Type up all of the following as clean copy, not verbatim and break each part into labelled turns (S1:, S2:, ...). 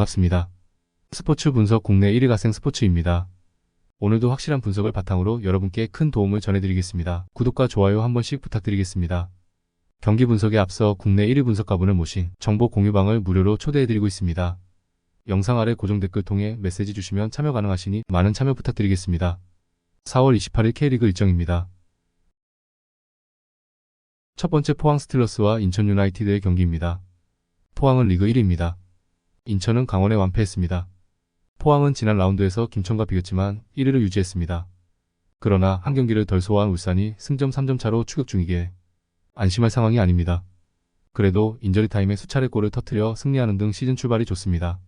S1: 반갑습니다. 스포츠 분석 국내 1위 가생 스포츠입니다. 오늘도 확실한 분석을 바탕으로 여러분께 큰 도움을 전해드리겠습니다. 구독과 좋아요 한 번씩 부탁드리겠습니다. 경기 분석에 앞서 국내 1위 분석가분을 모신 정보 공유방을 무료로 초대해드리고 있습니다. 영상 아래 고정 댓글 통해 메시지 주시면 참여 가능하시니 많은 참여 부탁드리겠습니다. 4월 28일 K리그 일정입니다. 첫 번째 포항 스틸러스와 인천 유나이티드의 경기입니다. 포항은 리그 1위입니다. 인천은 강원에 완패했습니다. 포항은 지난 라운드에서 김천과 비겼지만 1위를 유지했습니다. 그러나 한 경기를 덜 소화한 울산이 승점 3점 차로 추격 중이기에 안심할 상황이 아닙니다. 그래도 인저리 타임에 수차례 골을 터뜨려 승리하는 등 시즌 출발이 좋습니다.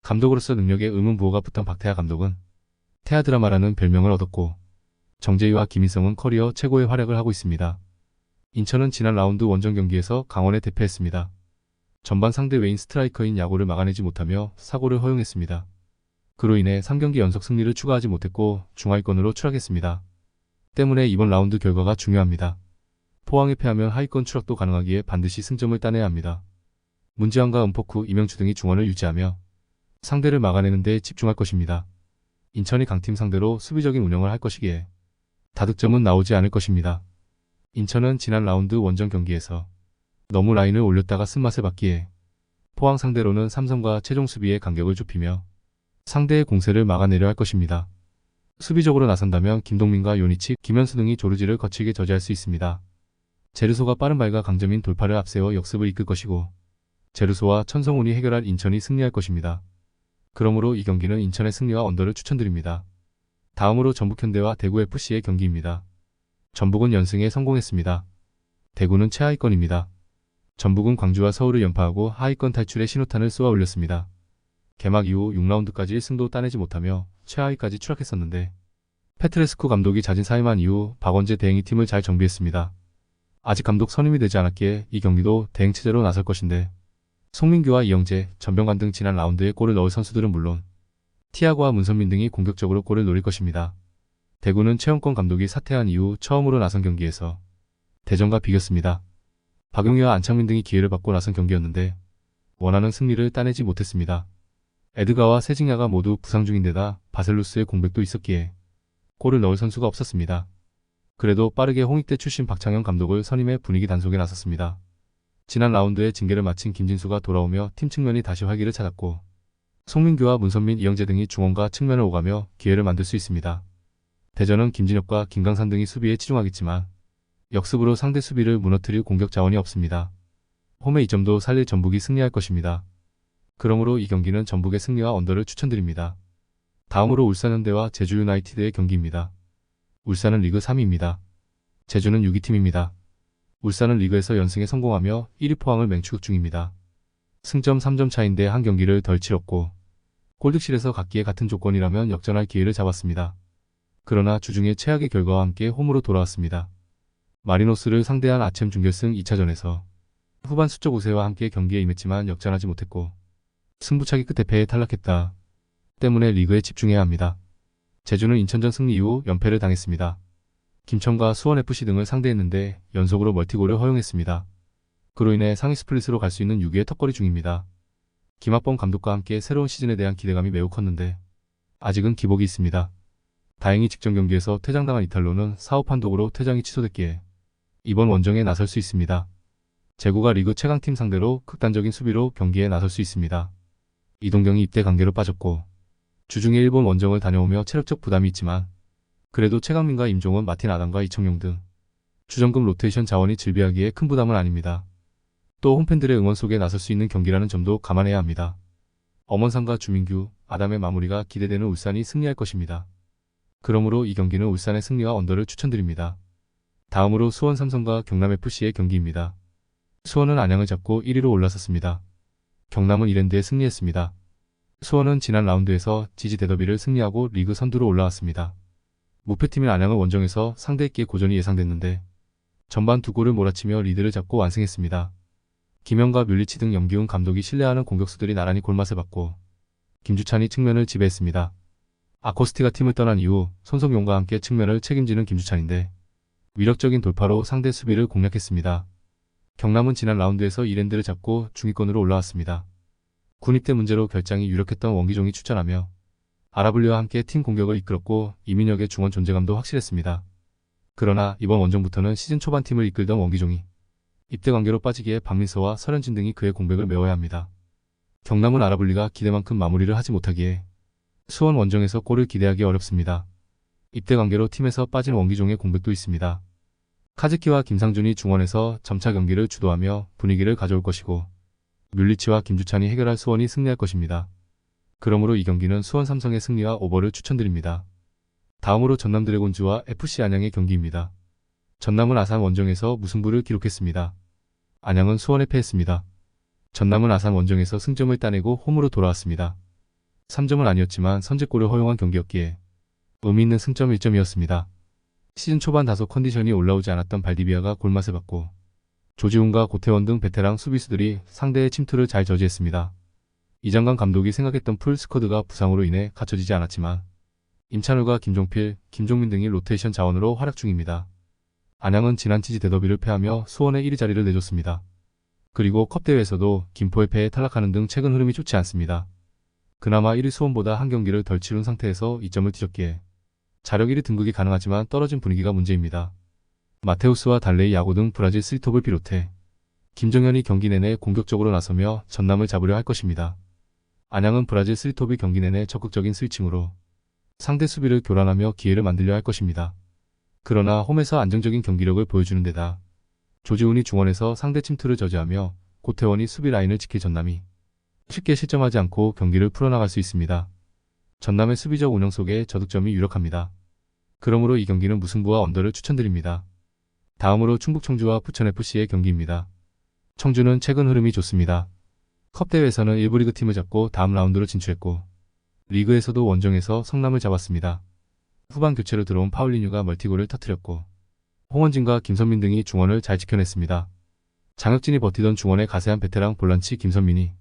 S1: 감독으로서 능력에 의문부호가 붙은 박태하 감독은 태하 드라마라는 별명을 얻었고 정재희와 김인성은 커리어 최고의 활약을 하고 있습니다. 인천은 지난 라운드 원정 경기에서 강원에 대패했습니다. 전반 상대 외인 스트라이커인 야구를 막아내지 못하며 사고를 허용했습니다. 그로 인해 3경기 연속 승리를 추가하지 못했고 중하위권으로 추락했습니다. 때문에 이번 라운드 결과가 중요합니다. 포항에 패하면 하위권 추락도 가능하기에 반드시 승점을 따내야 합니다. 문지환과 은포쿠, 이명주 등이 중원을 유지하며 상대를 막아내는 데 집중할 것입니다. 인천이 강팀 상대로 수비적인 운영을 할 것이기에 다득점은 나오지 않을 것입니다. 인천은 지난 라운드 원정 경기에서 너무 라인을 올렸다가 쓴맛을 봤기에 포항 상대로는 삼성과 최종 수비의 간격을 좁히며 상대의 공세를 막아내려 할 것입니다. 수비적으로 나선다면 김동민과 요니치, 김현수 등이 조르지를 거칠게 저지할 수 있습니다. 제르소가 빠른 발과 강점인 돌파를 앞세워 역습을 이끌 것이고 제르소와 천성훈이 해결할 인천이 승리할 것입니다. 그러므로 이 경기는 인천의 승리와 언더를 추천드립니다. 다음으로 전북현대와 대구FC의 경기입니다. 전북은 연승에 성공했습니다. 대구는 최하위권입니다. 전북은 광주와 서울을 연파하고 하위권 탈출의 신호탄을 쏘아 올렸습니다. 개막 이후 6라운드까지 1승도 따내지 못하며 최하위까지 추락했었는데 페트레스쿠 감독이 자진 사임한 이후 박원재 대행이 팀을 잘 정비했습니다. 아직 감독 선임이 되지 않았기에 이 경기도 대행체제로 나설 것인데 송민규와 이영재, 전병관 등 지난 라운드에 골을 넣을 선수들은 물론 티아고와 문선민 등이 공격적으로 골을 노릴 것입니다. 대구는 최영권 감독이 사퇴한 이후 처음으로 나선 경기에서 대전과 비겼습니다. 박용희와 안창민 등이 기회를 받고 나선 경기였는데 원하는 승리를 따내지 못했습니다. 에드가와 세징야가 모두 부상 중인데다 바셀루스의 공백도 있었기에 골을 넣을 선수가 없었습니다. 그래도 빠르게 홍익대 출신 박창현 감독을 선임해 분위기 단속에 나섰습니다. 지난 라운드에 징계를 마친 김진수가 돌아오며 팀 측면이 다시 활기를 찾았고 송민규와 문선민, 이영재 등이 중원과 측면을 오가며 기회를 만들 수 있습니다. 대전은 김진혁과 김강산 등이 수비에 치중하겠지만 역습으로 상대 수비를 무너뜨릴 공격 자원이 없습니다. 홈의 이점도 살릴 전북이 승리할 것입니다. 그러므로 이 경기는 전북의 승리와 언더를 추천드립니다. 다음으로 울산현대와 제주 유나이티드의 경기입니다. 울산은 리그 3위입니다. 제주는 6위팀입니다. 울산은 리그에서 연승에 성공하며 1위 포항을 맹추격 중입니다. 승점 3점 차인데 한 경기를 덜 치렀고 골득실에서 각기의 같은 조건이라면 역전할 기회를 잡았습니다. 그러나 주중에 최악의 결과와 함께 홈으로 돌아왔습니다. 마리노스를 상대한 아챔 준결승 2차전에서 후반 수적 우세와 함께 경기에 임했지만 역전하지 못했고 승부차기 끝에 패에 탈락했다. 때문에 리그에 집중해야 합니다. 제주는 인천전 승리 이후 연패를 당했습니다. 김천과 수원FC 등을 상대했는데 연속으로 멀티골을 허용했습니다. 그로 인해 상위 스플릿으로 갈 수 있는 6위의 턱걸이 중입니다. 김학범 감독과 함께 새로운 시즌에 대한 기대감이 매우 컸는데 아직은 기복이 있습니다. 다행히 직전 경기에서 퇴장당한 이탈로는 사후 판독으로 퇴장이 취소됐기에 이번 원정에 나설 수 있습니다. 제구가 리그 최강팀 상대로 극단적인 수비로 경기에 나설 수 있습니다. 이동경이 입대 관계로 빠졌고 주중에 일본 원정을 다녀오며 체력적 부담이 있지만 그래도 최강민과 임종원, 마틴 아담과 이청용 등 주전급 로테이션 자원이 질비하기에 큰 부담은 아닙니다. 또 홈팬들의 응원 속에 나설 수 있는 경기라는 점도 감안해야 합니다. 엄원상과 주민규, 아담의 마무리가 기대되는 울산이 승리할 것입니다. 그러므로 이 경기는 울산의 승리와 언더를 추천드립니다. 다음으로 수원 삼성과 경남FC의 경기입니다. 수원은 안양을 잡고 1위로 올라섰습니다. 경남은 이랜드에 승리했습니다. 수원은 지난 라운드에서 지지 대더비를 승리하고 리그 선두로 올라왔습니다. 무패팀인 안양은 원정에서 상대에게 고전이 예상됐는데 전반 2골을 몰아치며 리드를 잡고 완승했습니다. 김영과 뮬리치 등 염기훈 감독이 신뢰하는 공격수들이 나란히 골맛을 봤고 김주찬이 측면을 지배했습니다. 아코스티가 팀을 떠난 이후 손석용과 함께 측면을 책임지는 김주찬인데 위력적인 돌파로 상대 수비를 공략했습니다. 경남은 지난 라운드에서 이랜드를 잡고 중위권으로 올라왔습니다. 군입대 문제로 결장이 유력했던 원기종이 출전하며 아라블리와 함께 팀 공격을 이끌었고 이민혁의 중원 존재감도 확실했습니다. 그러나 이번 원정부터는 시즌 초반 팀을 이끌던 원기종이 입대 관계로 빠지기에 박민서와 설현진 등이 그의 공백을 메워야 합니다. 경남은 아라블리가 기대만큼 마무리를 하지 못하기에 수원 원정에서 골을 기대하기 어렵습니다. 입대 관계로 팀에서 빠진 원기종의 공백도 있습니다. 카즈키와 김상준이 중원에서 점차 경기를 주도하며 분위기를 가져올 것이고 뮬리치와 김주찬이 해결할 수원이 승리할 것입니다. 그러므로 이 경기는 수원 삼성의 승리와 오버를 추천드립니다. 다음으로 전남 드래곤즈와 FC 안양의 경기입니다. 전남은 아산 원정에서 무승부를 기록했습니다. 안양은 수원에 패했습니다. 전남은 아산 원정에서 승점을 따내고 홈으로 돌아왔습니다. 3점은 아니었지만 선제골을 허용한 경기였기에 의미 있는 승점 1점이었습니다. 시즌 초반 다소 컨디션이 올라오지 않았던 발디비아가 골맛을 봤고 조지훈과 고태원 등 베테랑 수비수들이 상대의 침투를 잘 저지했습니다. 이정관 감독이 생각했던 풀 스쿼드가 부상으로 인해 갖춰지지 않았지만 임찬울과 김종필, 김종민 등이 로테이션 자원으로 활약 중입니다. 안양은 지난 치지 대더비를 패하며 수원에 1위 자리를 내줬습니다. 그리고 컵대회에서도 김포의 패에 탈락하는 등 최근 흐름이 좋지 않습니다. 그나마 1위 수원보다 한 경기를 덜 치른 상태에서 2점을 뒤졌기에 자력 1위 등극이 가능하지만 떨어진 분위기가 문제입니다. 마테우스와 달레이 야구 등 브라질 3톱을 비롯해 김정현이 경기 내내 공격적으로 나서며 전남을 잡으려 할 것입니다. 안양은 브라질 3톱이 경기 내내 적극적인 스위칭으로 상대 수비를 교란하며 기회를 만들려 할 것입니다. 그러나 홈에서 안정적인 경기력을 보여주는 데다 조지훈이 중원에서 상대 침투를 저지하며 고태원이 수비 라인을 지킬 전남이 쉽게 실점하지 않고 경기를 풀어나갈 수 있습니다. 전남의 수비적 운영 속에 저득점이 유력합니다. 그러므로 이 경기는 무승부와 언더를 추천드립니다. 다음으로 충북 청주와 부천FC의 경기입니다. 청주는 최근 흐름이 좋습니다. 컵대회에서는 1부 리그 팀을 잡고 다음 라운드로 진출했고 리그에서도 원정에서 성남을 잡았습니다. 후반 교체로 들어온 파울리뉴가 멀티골을 터뜨렸고 홍원진과 김선민 등이 중원을 잘 지켜냈습니다. 장혁진이 버티던 중원의 가세한 베테랑 볼란치 김선민이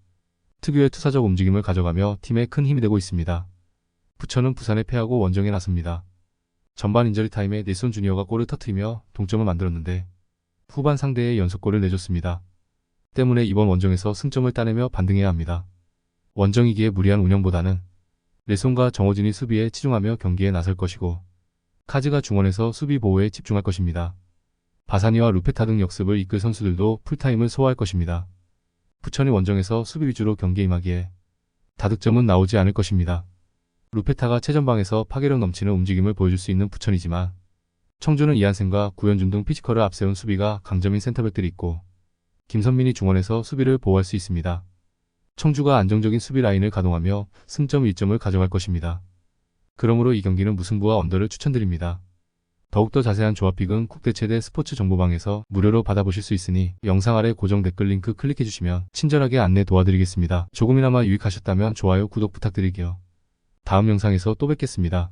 S1: 특유의 투사적 움직임을 가져가며 팀에 큰 힘이 되고 있습니다. 부천은 부산에 패하고 원정에 나섭니다. 전반 인저리 타임에 닐손 주니어가 골을 터뜨리며 동점을 만들었는데 후반 상대의 연속골을 내줬습니다. 때문에 이번 원정에서 승점을 따내며 반등해야 합니다. 원정이기에 무리한 운영보다는 닐손과 정호진이 수비에 치중하며 경기에 나설 것이고 카즈가 중원에서 수비 보호에 집중할 것입니다. 바사니와 루페타 등 역습을 이끌 선수들도 풀타임을 소화할 것입니다. 부천이 원정에서 수비 위주로 경기에 임하기에 다득점은 나오지 않을 것입니다. 루페타가 최전방에서 파괴력 넘치는 움직임을 보여줄 수 있는 부천이지만 청주는 이한센과 구현준 등 피지컬을 앞세운 수비가 강점인 센터백들이 있고 김선민이 중원에서 수비를 보호할 수 있습니다. 청주가 안정적인 수비 라인을 가동하며 승점 1점을 가져갈 것입니다. 그러므로 이 경기는 무승부와 언더를 추천드립니다. 더욱더 자세한 조합픽은 국대 최대 스포츠 정보방에서 무료로 받아보실 수 있으니 영상 아래 고정 댓글 링크 클릭해주시면 친절하게 안내 도와드리겠습니다. 조금이나마 유익하셨다면 좋아요, 구독 부탁드릴게요. 다음 영상에서 또 뵙겠습니다.